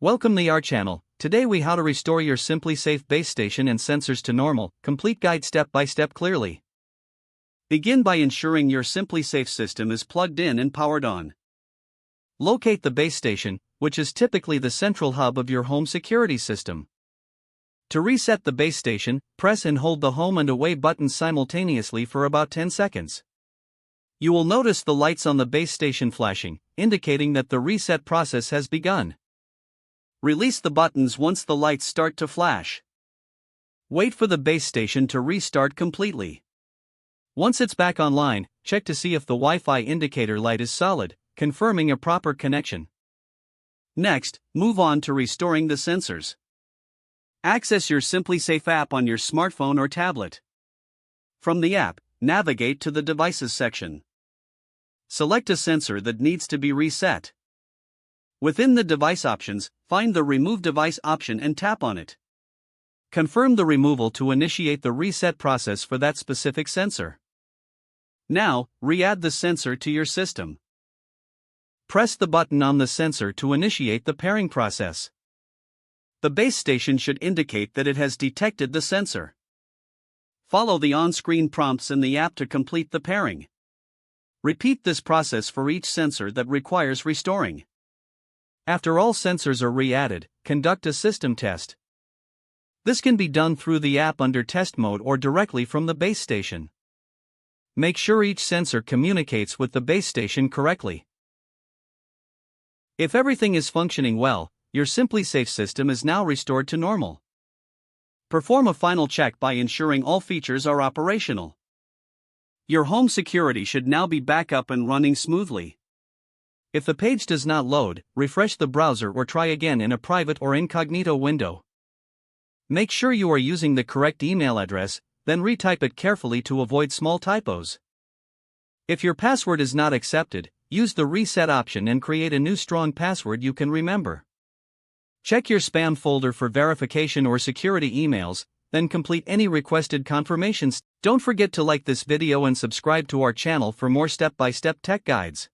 Welcome to our channel. Today we how to restore your SimpliSafe base station and sensors to normal. Complete guide step by step clearly. Begin by ensuring your SimpliSafe system is plugged in and powered on. Locate the base station, which is typically the central hub of your home security system. To reset the base station, press and hold the home and away buttons simultaneously for about 10 seconds. You will notice the lights on the base station flashing, indicating that the reset process has begun. Release the buttons once the lights start to flash. Wait for the base station to restart completely. Once it's back online, check to see if the Wi-Fi indicator light is solid, confirming a proper connection. Next, move on to restoring the sensors. Access your SimpliSafe app on your smartphone or tablet. From the app, navigate to the Devices section. Select a sensor that needs to be reset. Within the device options, find the Remove Device option and tap on it. Confirm the removal to initiate the reset process for that specific sensor. Now, re-add the sensor to your system. Press the button on the sensor to initiate the pairing process. The base station should indicate that it has detected the sensor. Follow the on-screen prompts in the app to complete the pairing. Repeat this process for each sensor that requires restoring. After all sensors are re-added, conduct a system test. This can be done through the app under test mode or directly from the base station. Make sure each sensor communicates with the base station correctly. If everything is functioning well, your SimpliSafe system is now restored to normal. Perform a final check by ensuring all features are operational. Your home security should now be back up and running smoothly. If the page does not load, refresh the browser or try again in a private or incognito window. Make sure you are using the correct email address, then retype it carefully to avoid small typos. If your password is not accepted, use the reset option and create a new strong password you can remember. Check your spam folder for verification or security emails, then complete any requested confirmations. Don't forget to like this video and subscribe to our channel for more step-by-step tech guides.